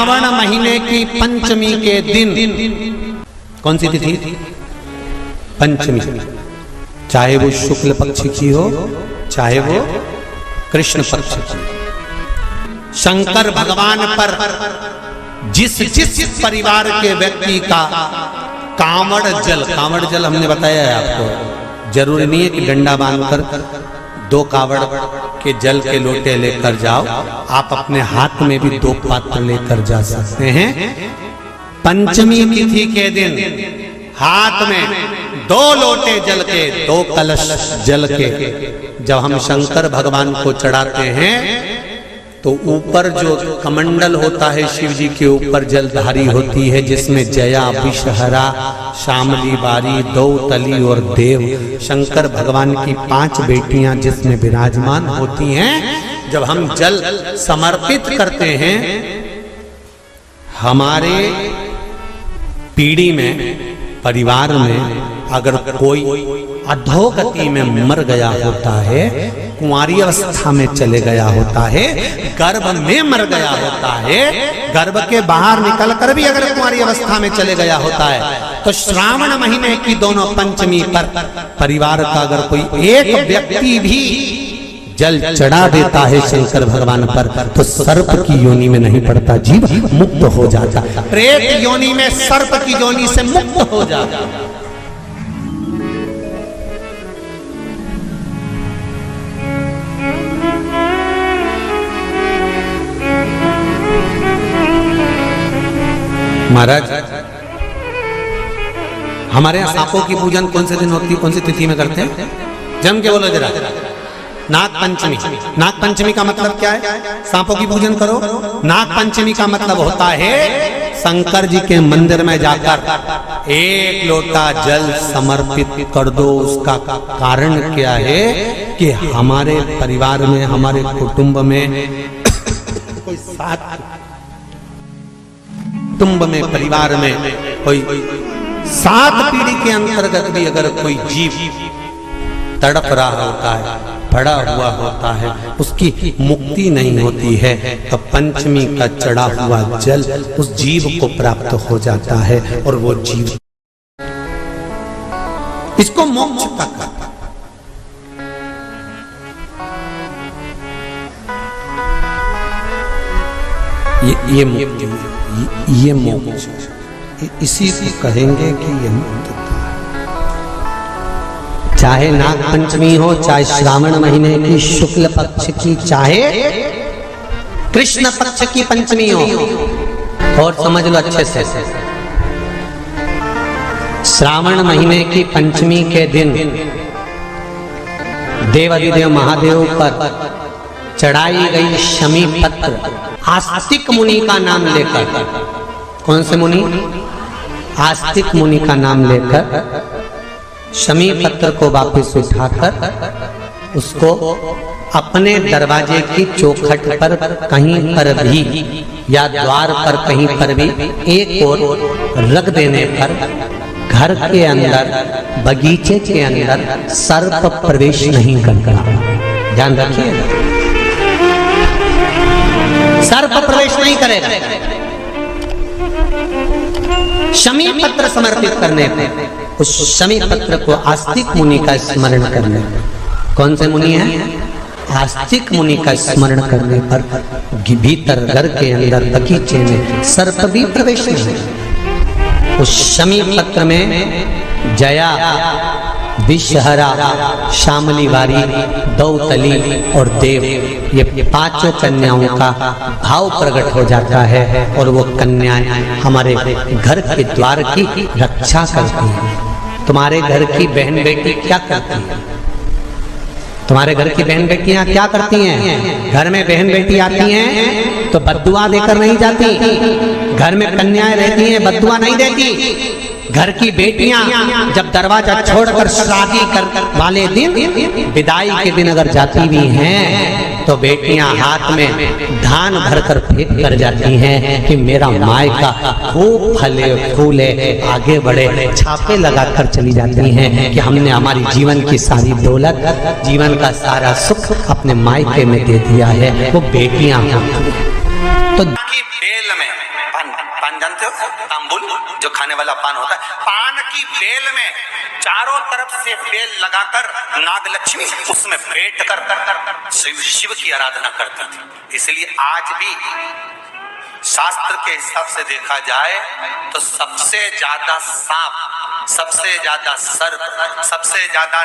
श्रावण महीने की पंचमी के दिन, कौन सी तिथि? पंचमी। चाहे वो शुक्ल पक्ष की हो, चाहे वो कृष्ण पक्ष की। शंकर भगवान पर जिस जिस परिवार के व्यक्ति का कांवड़ जल हमने बताया है आपको, जरूरी नहीं है कि डंडा बांधकर 2 कावड़ के जल के लोटे लेकर जाओ, आप अपने हाथ में भी 2 पात्र लेकर जा सकते हैं। पंचमी तिथि के दिन हाथ में 2 लोटे जल के, 2 कलश जल के जब हम शंकर भगवान को चढ़ाते हैं तो ऊपर जो कमंडल होता है शिव जी के ऊपर जलधारी होती है, जिसमें जया, विषहरा, शामली बारी, दौतली और देव, शंकर भगवान की 5 बेटियां जिसमें विराजमान होती हैं। जब हम जल समर्पित करते हैं, हमारे पीढ़ी में, परिवार में अगर कोई अधोगति में मर गया होता है, कुंवारी अवस्था में चले गया होता है, गर्भ में मर गया होता है, गर्भ के बाहर निकल कर भी अगर कुंवारी अवस्था में चले गया होता है, तो श्रावण महीने की दोनों पंचमी पर परिवार का अगर कोई एक व्यक्ति भी जल चढ़ा देता है शंकर भगवान पर, तो सर्प की योनि में नहीं पड़ता, जीव मुक्त हो जाता, प्रेत योनि में सर्प की योनि से मुक्त हो जाता। महाराज, हमारे यहाँ सांपों की पूजन कौन से दिन होती है, कौन सी तिथि में करते हैं? जम के बोलो जरा। नाग पंचमी। नाग पंचमी का मतलब क्या है? सांपों की पूजन करो। नाग पंचमी का मतलब होता है शंकर जी के मंदिर में जाकर 1 लोटा जल समर्पित कर दो। उसका कारण क्या है कि हमारे परिवार में, हमारे कुटुंब में कोई 7 कुटुंब में, परिवार में कोई 7 पीढ़ी के अंतर्गत भी अगर कोई जीव तड़प रहा होता है, पड़ा हुआ होता है, उसकी मुक्ति नहीं होती है, तो पंचमी का चढ़ा हुआ जल उस जीव को प्राप्त हो जाता है और वो जीव, इसको मोक्ष का कहते हैं। ये मुक्ति, ये मोक्ष, इसी को कहेंगे कि ये मुक्ति। चाहे नाग पंचमी हो, चाहे श्रावण महीने की शुक्ल पक्ष की, चाहे कृष्ण पक्ष की पंचमी हो, और समझ लो अच्छे से, श्रावण महीने की पंचमी के दिन देवाधिदेव महादेव पर चढ़ाई गई शमी पत्र, आस्तिक मुनि का नाम लेकर, कौन से मुनि? आस्तिक मुनि का नाम लेकर शमी पत्र को वापस उठाकर उसको अपने दरवाजे की चौखट पर कहीं पर भी या द्वार पर कहीं पर भी एक ओर रख देने पर घर के अंदर, बगीचे के अंदर सर्प प्रवेश नहीं करता। ध्यान रखिए, सर्प प्रवेश नहीं करेगा। शमी पत्र समर्पित करने पर, उस शमी पत्र को आस्तिक मुनि का स्मरण करने, कौन से मुनि हैं? आस्तिक मुनि का स्मरण करने पर भीतर घर के अंदर बगीचे में सर्प भी प्रवेश नहीं। उस शमी पत्र में जया, विषहरा, शामली बारी, दौतली और देव, ये 5 कन्याओं का भाव प्रकट हो जाता है और वो कन्याएं हमारे घर के द्वार की रक्षा करती हैं। तुम्हारे घर की बहन बेटी क्या करती है? तुम्हारे घर की बहन बेटियां क्या करती हैं? घर में बहन बेटी आती हैं तो बद्दुआ देकर नहीं जाती। घर में कन्याएं रहती हैं, बद्दुआ नहीं देती। घर की बेटियां जब दरवाजा छोड़कर शादी कर वाले दिन, विदाई के दिन अगर जाती भी हैं तो बेटियां हाथ में धान भरकर फेंक कर जाती हैं कि मेरा मायका खूब फले फूले, आगे बढ़े। छापे लगाकर चली जाती हैं कि हमने हमारी जीवन की सारी दौलत, जीवन का सारा सुख अपने मायके में दे दिया है। वो बेटियां होती हैं। तो बेल में पान, पान जानते हो, तांबुल जो खाने वाला पान होता है, पान की बेल में चारों तरफ से बेल लगाकर नागलक्ष्मी उसमें बैठ कर शिव की आराधना करती थी। इसलिए आज भी शास्त्र के हिसाब से देखा जाए तो सबसे ज्यादा सांप, सबसे ज्यादा सर्प, सबसे ज्यादा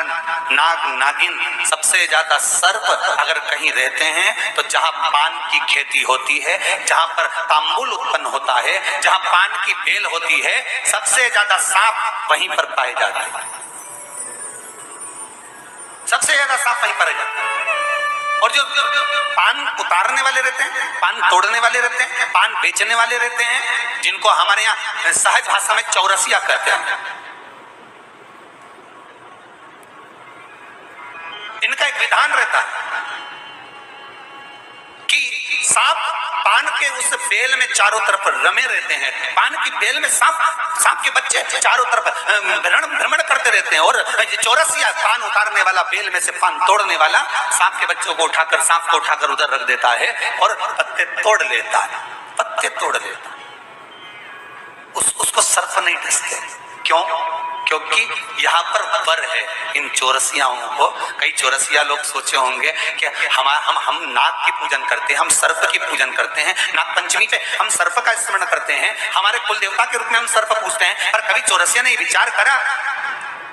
नाग नागिन, सबसे ज्यादा सर्प अगर कहीं रहते हैं तो जहां पान की खेती होती है, जहां पर तांबुल उत्पन्न होता है, जहां पान की बेल होती है, सबसे ज्यादा सांप वहीं पर पाए जाते हैं। सबसे ज्यादा सांप वहीं पाए जाते हैं। और जो पान उतारने वाले रहते हैं, पान तोड़ने वाले रहते हैं, पान बेचने वाले रहते हैं, जिनको हमारे यहाँ सहज भाषा में चौरसिया कहते हैं, इनका एक विधान रहता है कि सांप पान के उस बेल में चारों तरफ रमे रहते हैं। पान की बेल में सांप के बच्चे चारों तरफ भ्रमण करते रहते हैं, और चौरसिया पान उतारने वाला, बेल में से पान तोड़ने वाला सांप के बच्चों को उठाकर, सांप को उठाकर उधर रख देता है और पत्ते तोड़ लेता है, पत्ते तोड़ लेता है। उसको सर्प नहीं डसते। क्यों? क्योंकि यहाँ पर वर है इन चौरसियाओं को। कई चौरसिया लोग सोचे होंगे कि हम नाग की पूजन करते हैं, हम सर्प की पूजन करते हैं, नाग पंचमी पे हम सर्प का स्मरण करते हैं, हमारे कुल देवता के रूप में हम सर्प पूजते हैं। पर कभी चौरसिया ने विचार करा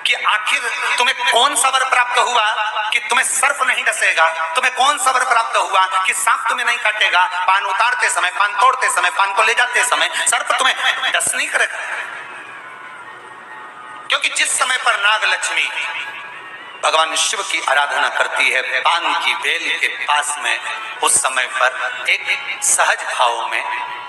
कि आखिर तुम्हें कौन सा वर प्राप्त हुआ कि तुम्हें सर्प नहीं डसेगा? तुम्हें कौन सा वर प्राप्त हुआ कि सांप तुम्हें नहीं काटेगा? पान उतारते समय, पान तोड़ते समय, पान को ले जाते समय सर्प तुम्हें डस नहीं करेगा। क्योंकि जिस समय पर नागलक्ष्मी भगवान शिव की आराधना करती है पान की बेल के पास में, उस समय पर एक सहज भाव में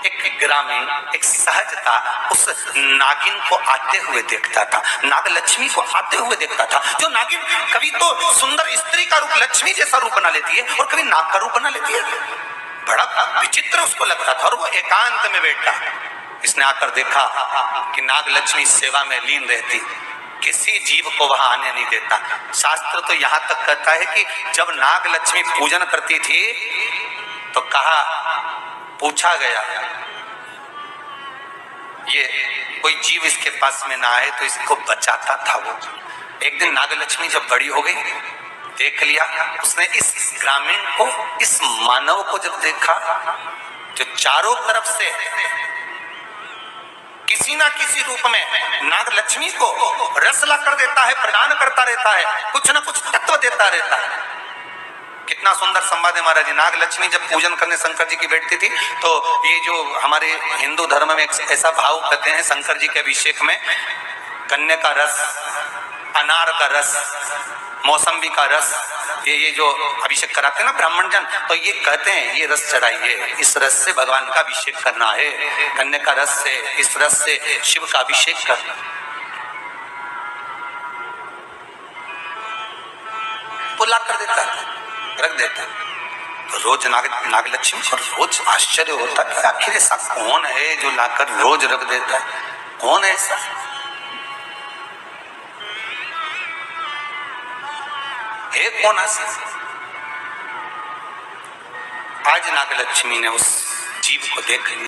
एक ग्रामीण, एक सहजता उस नागिन को आते हुए देखता था, नागलक्ष्मी को आते हुए देखता था। जो नागिन कभी तो सुंदर स्त्री का रूप, लक्ष्मी जैसा रूप बना लेती है, और कभी नाग का रूप बना लेती है। बड़ा विचित्र उसको लगता था। और वो एकांत में बैठा, इसने आकर देखा कि नागलक्ष्मी सेवा में लीन रहती, किसी जीव को वहां आने नहीं देता। शास्त्र तो यहां तक कहता है कि जब नागलक्ष्मी पूजन करती थी तो कहा, पूछा गया ये कोई जीव इसके पास में ना आए तो इसको बचाता था वो। एक दिन नागलक्ष्मी जब बड़ी हो गई, देख लिया उसने इस ग्रामीण को, इस मानव को जब देखा जो चारों तरफ से किसी ना किसी रूप में नागलक्ष्मी को रसला कर देता है, प्रदान करता रहता है, कुछ ना कुछ तत्व देता रहता है। कितना सुंदर संवाद है महाराज जी। नागलक्ष्मी जब पूजन करने शंकर जी की बैठती थी तो ये जो हमारे हिंदू धर्म में एक ऐसा भाव कहते हैं, शंकर जी के अभिषेक में गन्ने का रस, अनार का रस, मौसम्बी का रस, ये जो अभिषेक कराते हैं ना ब्राह्मण जन, तो ये कहते हैं ये रस चढ़ाइए, इस रस से भगवान का अभिषेक करना है, गन्ने का रस से, इस रस से शिव का अभिषेक करना। वो ला कर देता है, रख देता है। तो रोज नागलक्ष्मी को रोज आश्चर्य होता कि आखिर ऐसा कौन है जो लाकर रोज रख देता है, कौन है ऐसा? है कौन ऐसा? आज नागलक्ष्मी ने उस जीव को देख लिया।